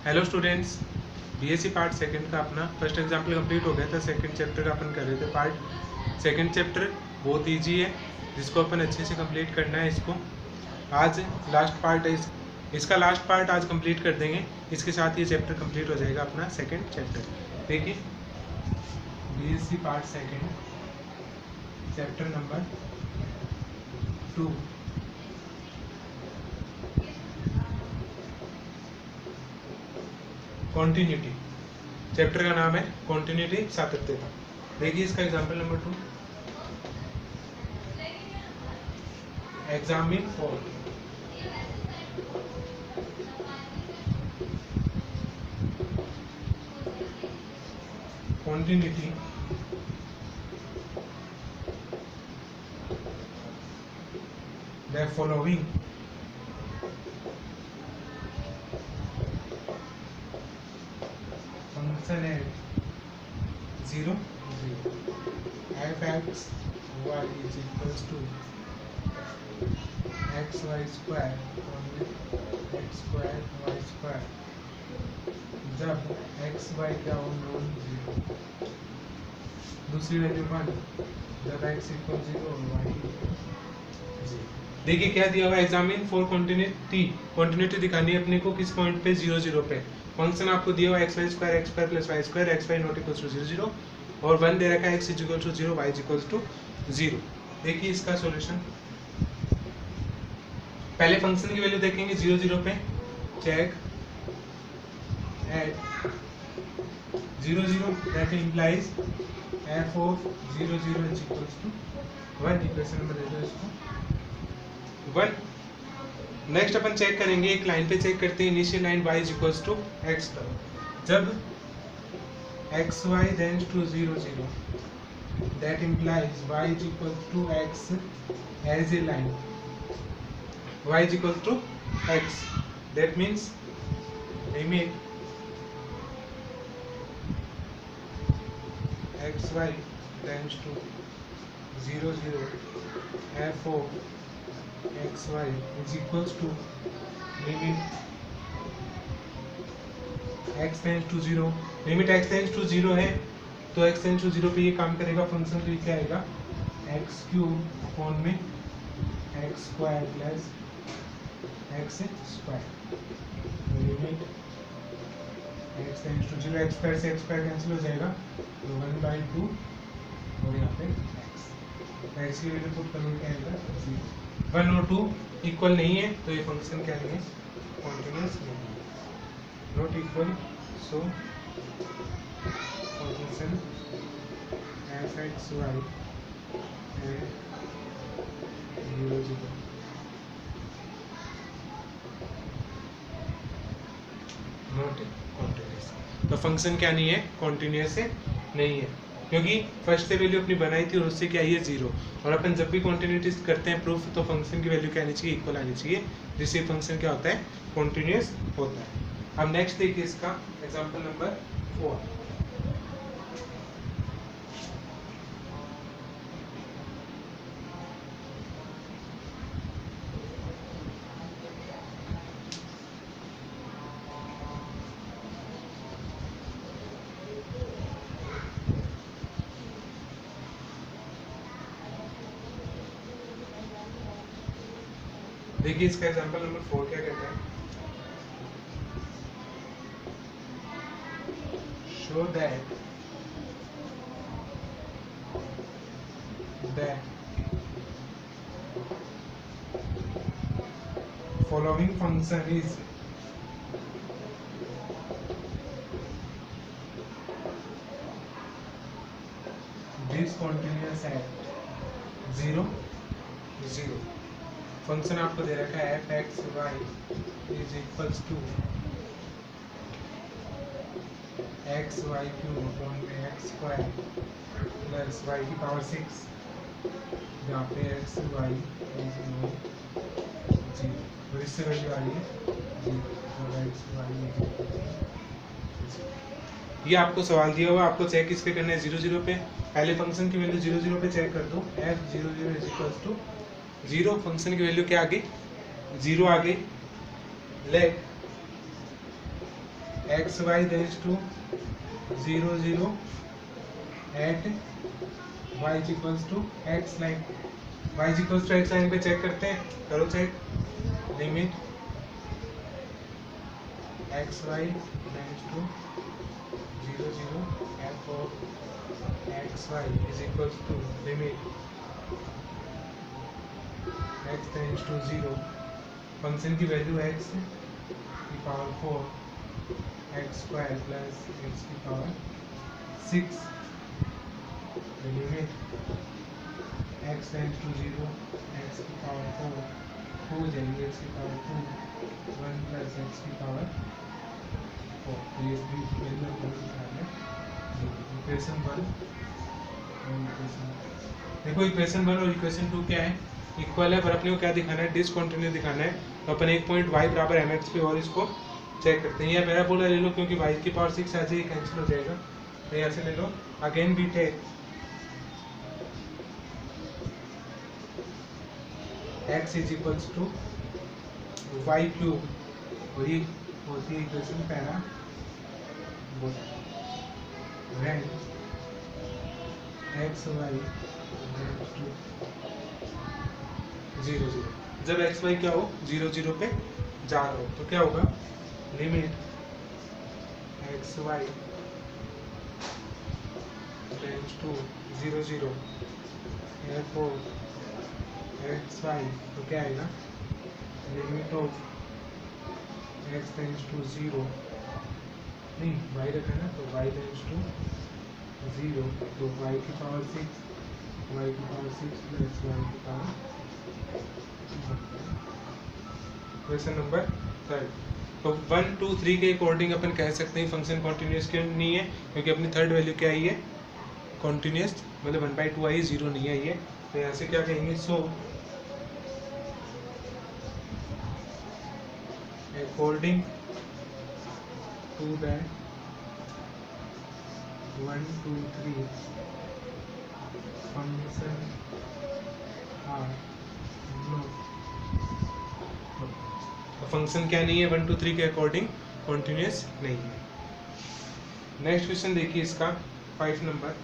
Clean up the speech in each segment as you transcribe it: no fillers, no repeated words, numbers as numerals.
Hello students, BSc part second का अपना first example complete हो गया था। सेकंड चैप्टर का अपन कर रहे थे पार्ट सेकंड। चैप्टर बहुत इजी है, जिसको अपन अच्छे से कंप्लीट करना है। इसको आज लास्ट पार्ट है, इसका लास्ट पार्ट आज कंप्लीट कर देंगे। इसके साथ ये चैप्टर कंप्लीट हो जाएगा अपना सेकंड चैप्टर। देखिए, BSc part second chapter number 2 continuity. Chapter का नाम है कॉन्टिन्यूटी, सातत्यता। देखिए इसका example number 2, examine for continuity the following function at 0, 0 f(x, y) is equals to xy square x square y square जब x y का non 0, दूसरी value 1 जब x equal 0 और y 0। देखिए क्या दिया हुआ है, एग्जामिन फॉर कॉन्टिन्यूटी। कॉन्टिन्यूटी दिखानी है अपने को किस पॉइंट पे, 0 0 पे। फंक्शन आपको दिया हुआ है x square plus y square, x y not equal to 0 0 और 1 दे रखा है x is equal to 0 y is equal to 0। देखिए इसका सॉल्यूशन, पहले फंक्शन की वैल्यू देखेंगे 0 0 पे। Check at 0 0 that implies f of 0 0 is equals to 1। Equation number दे दो इसको 1। नेक्स्ट अपन चेक करेंगे, एक लाइन पे चेक करते हैं, initial line y is equals to x पर। जब x y tends to 0 0 that implies y is equal to x as a line, y is equal to x, that means limit x y tends to 0 0 f of x y is equals to limit x tends to 0। Limit x tends to 0 है तो x tends to 0 पे ये काम करेगा function, तो ये क्या आएगा x क्यूब अपॉन में x square plus x square. Limit x tends to 0, x square से x स्क्वायर कैंसिल हो जाएगा तो 1/2 और यहाँ पे x की वैल्यू पुट करोगे क्या आएगा 0। 1 और 2 इक्वल नहीं है तो ये फंक्शन क्या नहीं है, कॉन्टिन्यूअस नहीं है, not equal. So function f(x, y) है 0 0 नॉट कॉन्टिन्यूअस। तो फंक्शन क्या नहीं है, कॉन्टिन्यूअस नहीं है, क्योंकि फर्स्ट से वैल्यू अपनी बनाई थी और उससे क्या है 0। और अपन जब भी कॉन्टिन्यूटी करते हैं प्रूफ, तो फंक्शन की वैल्यू क्या आनी चाहिए, इक्वल आनी चाहिए, जिससे फंक्शन क्या होता है, कॉन्टिन्यूअस होता है। अब नेक्स्ट देखिए इसका एग्जांपल नंबर 4। देखिए इसका एग्जांपल नंबर 4 क्या कहता है, show that following function is discontinuous at 0 0। Function आपको दे रखा है f(x, y) is equals to x y cube upon में x स्क्वायर प्लस y की पावर 6, जहाँ पे x y इज 0 और इससे वैल्यू आ रही है 0 और x y इज 0। ये आपको सवाल दिया हुआ, आपको चेक किस पे करना है, 0 0 पे। पहले फंक्शन की वैल्यू 0 0 पे चेक कर दो, f 0 0 is equals to 0। Function की वैल्यू क्या आ गई, 0 आ गई। Let x y tends to 0 0 at y equals to x line. Y equals to x line पे चेक करते हैं, करो check. Limit x y tends to 0 0 f of x Y is equals to limit x tends to 0, function की value x की power 4 x square plus x की power 6, limit x tends to 0 x की power 4 हो जाएगी x की power 2 1 plus x की power 4। तो ये भी वैल्यू को दिखा रहे हैं। इक्वेशन 1 देखो, इक्वेशन 1 और इक्वेशन 2 क्या है, इक्वल है, पर अपने को क्या दिखाना है, डिसकंटिन्यूअस दिखाना है। तो अपन एक पॉइंट y बराबर mx पे और इसको चेक करते हैं। या मेरा बोला ले लो, क्योंकि y की पावर 6 आ जाएगी, कैंसिल हो जाएगा, तो यहाँ से ले लो। Again we take x is equals to Y cube, और ये होती है इक्वेशन पहला, व्हेन एक्स वाई टू 0 0, जब एक्स वाई क्या हो 0 0 पे जा रहा हो, तो क्या होगा, limit x y tends to 0 0 f of x y, तो क्या आएगा, limit of x tends to 0, नहीं वाई रखा ना, तो वाई टेंड्स टू 0, तो वाई की पावर 6 प्लस वाई की पावर। Question number 3। तो 1 2 3 के अकॉर्डिंग अपन कह सकते हैं फंक्शन कॉन्टिन्यूस क्यों नहीं है, क्योंकि अपनी थर्ड वैल्यू क्या आई है, कॉन्टिन्यूस, मतलब 1/2 आई, 0 नहीं आई है। तो यहाँ से क्या कहेंगे, so according to that 1 2 3 function or function क्या नहीं है, 1 2 3 के अकॉर्डिंग कॉन्टिन्यूस नहीं है। नेक्स्ट क्वेश्चन देखिए इसका 5 नंबर।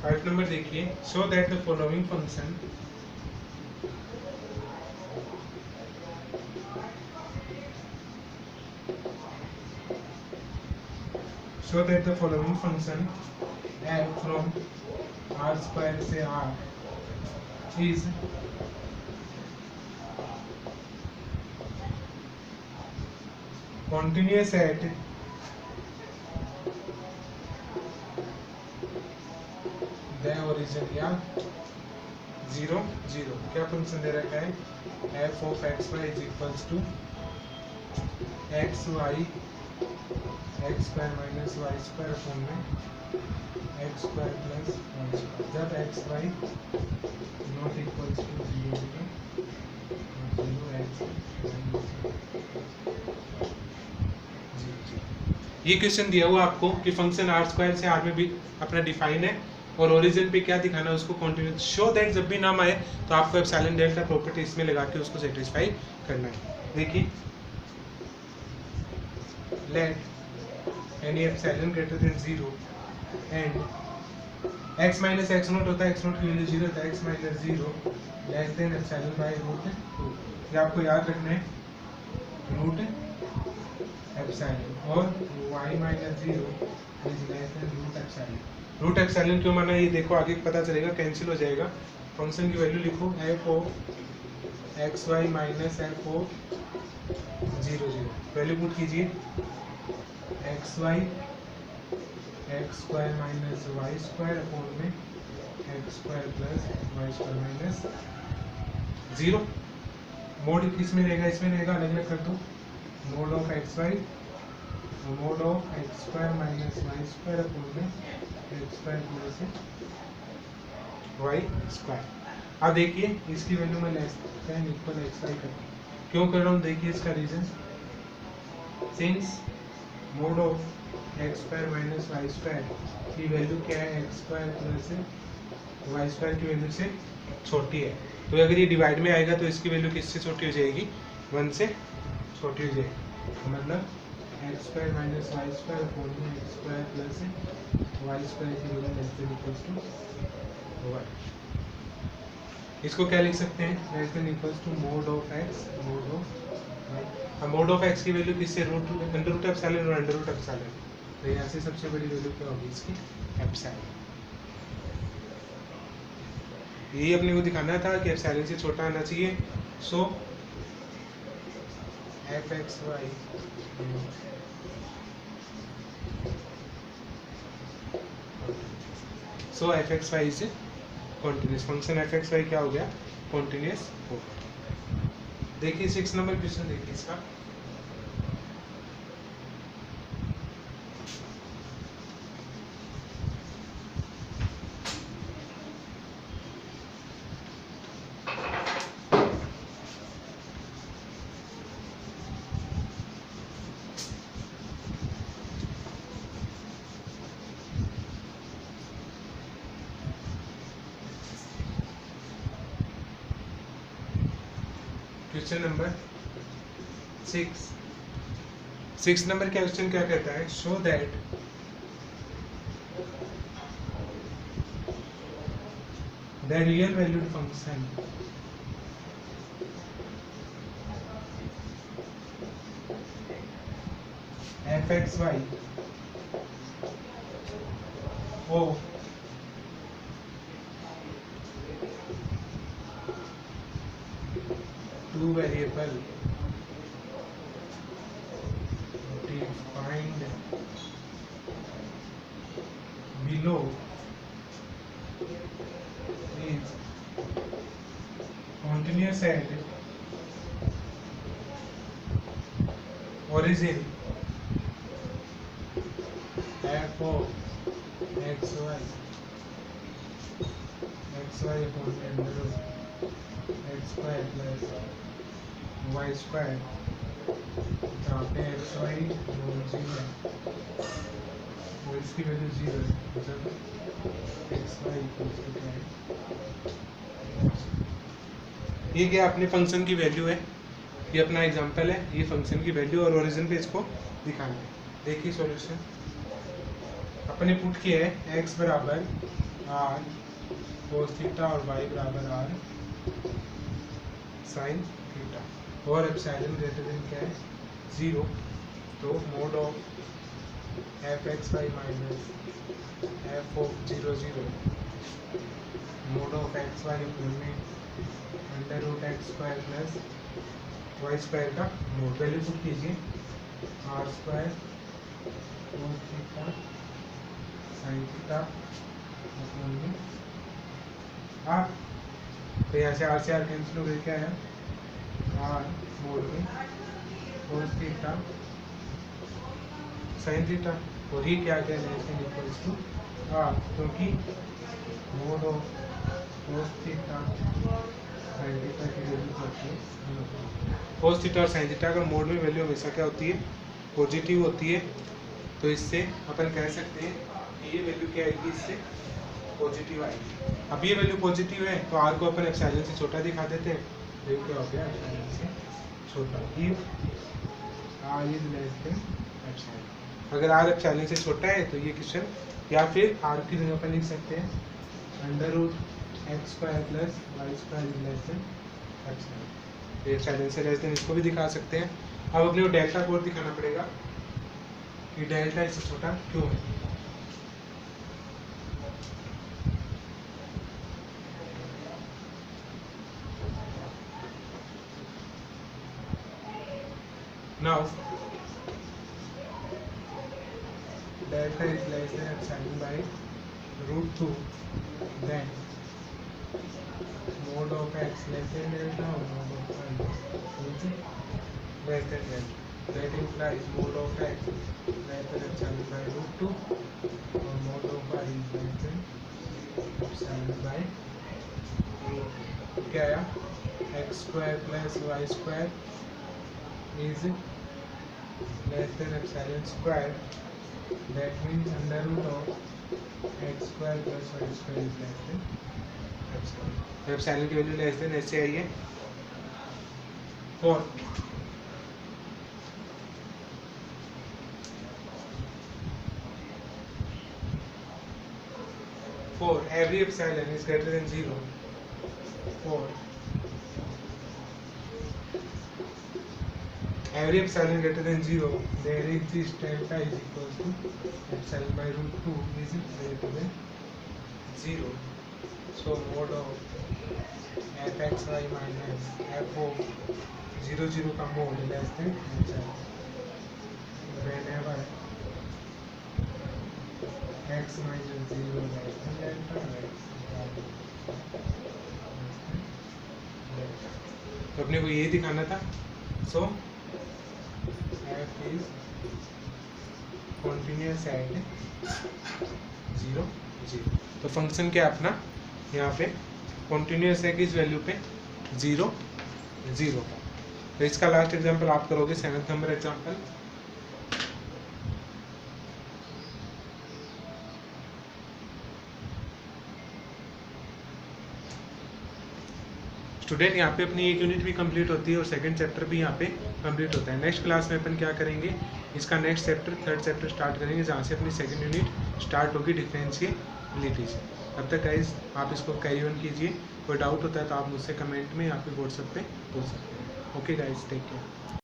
फाइव नंबर देखिए, show that the following function show that the following function f from r square से r is continuous at the origin या 0 0। क्या फंक्शन दे रखा है, f of x Y is equals to X Y X square minus Y square form में X square plus Y square, जब X Y not equals to 0 0 ये question दिया हुआ आपको कि फंक्शन आर स्क्वायर से आर में भी अपना डिफाइन है, और ओरिजिन पे क्या दिखाना है, उसको कंटिन्यूस। शो दैट जब भी नाम आए तो आपको एप्सिलॉन डेल्टा प्रॉपर्टी इसमें लगा के उसको सेटिस्फाई करना है। देखिए, let any epsilon greater then 0 and x minus x note होता है, एक्स नोट की वैल्यू 0 होता है, x minus 0 less than epsilon by root 2। ये आपको याद रखना है, रूट एप्सिलॉन, और y minus 0 is less than root epsilon. Root epsilon क्यों माना, ये देखो आगे पता चलेगा, कैंसिल हो जाएगा। फंक्शन की वैल्यू लिखो, f of x Y minus f of 0 0, value put कीजिए, X Y X square minus Y square upon में X square plus Y square minus 0। Mod किस में रहेगा, इसमें रहेगा, अलग अलग कर दो, mod of x Y, mod of x square minus Y square upon में X square plus Y square. अब देखिए इसकी वैल्यू मैं less than equal X Y कर, क्यों कर रहा हूँ, देखिए इसका reason, since mod of x square minus Y square की वैल्यू क्या है, x square plus Y square की वैल्यू से छोटी है, तो अगर ये डिवाइड में आएगा तो इसकी वैल्यू किससे छोटी हो जाएगी, 1 से छोटी हो जाएगी, तो मतलब X square minus Y square upon में X square plus Y square की value less than equals to 1। इसको क्या लिख सकते हैं, less than equals to mod of X mod of Y. अब मोड ऑफ एक्स की वैल्यू किससे, अंडर रूट एप्सिलॉन और अंडर रूट एप्सिलॉन, तो यहाँ से सबसे बड़ी वैल्यू क्या होगी इसकी, एप्सिलॉन। यही अपने को दिखाना था कि एप्सिलॉन से छोटा आना चाहिए, so F x Y so F x Y is continuous function, F x Y क्या हो गया, कॉन्टिन्यूस हो गया। देखिए 6 नंबर क्वेश्चन देखिए इसका, क्वेश्चन नंबर 6 नंबर का क्वेश्चन क्या कहता है, show that the real valued function F x y of two variable defined below is continuous at origin f of x y upon under root x square plus y square, जहाँ पे x Y 0 है और इसकी value 0 है, जब X Y equals to क्या है, ये क्या अपने फंक्शन की वैल्यू है, ये अपना एग्जांपल है, ये फंक्शन की वैल्यू और ओरिजिन पे इसको दिखाना है। देखिए सॉल्यूशन अपने पुट किया है, x बराबर r cos थीटा और y बराबर r sin थीटा और एप्सिलॉन ग्रेटर देन क्या है 0, तो mod of F x Y minus F of 0 0 mod of x Y में under root x square plus Y square का मोड, वैल्यू पुट कीजिए, R square cos theta sin theta R, तो यहाँ से R cancel हो गया, क्या है आर मोड में cos थीटा sin थीटा, और ये क्या क्या है इसमें इक्वल्स टू आर, क्योंकि mode of cos theta sin theta की वैल्यू होती है, cos थीटा और sin थीटा का मोड में वैल्यू हमेशा क्या होती है, पॉजिटिव होती है, तो इससे अपन कह सकते हैं कि ये वैल्यू क्या आएगी, इससे पॉजिटिव आएगी। अब ये वैल्यू पॉजिटिव है तो आर को अपन एप्सिलॉन से छोटा दिखा देते हैं, तो ये क्या हो गया, एप्सिलॉन से छोटा, if r is less than epsilon. अगर आर एप्सिलॉन से छोटा है तो ये क्वेश्चन, या फिर आर की जगह पर लिख सकते हैं under root x square plus Y square is less than epsilon, epsilon से लेस देन इसको भी दिखा सकते हैं। अब अपने को डेल्टा को दिखाना पड़ेगा कि डेल्टा इससे छोटा क्यों है। Now delta is less than epsilon by root 2, then mod of x less than delta or mod of y is less than delta. That implies mod of x less than epsilon by root 2 or mod of y is less than epsilon by root 2. क्या आया x square plus y square is less than epsilon square. That means under root of x square plus y square is less than epsilon. तो epsilon की value less then ऐसे आई है 4. Every epsilon is greater than 0. 4. Every epsilon greater than 0, there is this delta is equal to epsilon by root 2 is greater than 0. So mod of fxy minus f of 0 0 का mod less than epsilon. Whenever x minus 0 less than delta x. तो अपने को ये दिखाना था. So f is continuous at 0 0. तो function क्या अपना यहाँ पे कॉन्टिन्यूस है किस वैल्यू पे 0 0 का. तो इसका लास्ट एग्जांपल आप करोगे 7th नंबर एग्जांपल. स्टूडेंट यहाँ पे अपनी एक यूनिट भी कंप्लीट होती है और सेकंड चैप्टर भी यहाँ पे कंप्लीट होता है. नेक्स्ट क्लास में अपन क्या करेंगे, इसका next chapter third chapter start करेंगे जहाँ से अपनी सेकंड यूनिट स्टार्ट होगी डिफरेंशिएबिलिटी से. तब तक गाइस आप इसको कैरी ऑन कीजिए. कोई डाउट होता है तो आप मुझसे कमेंट में या फिर व्हाट्सएप पे पूछ सकते हैं. Okay guys, take care.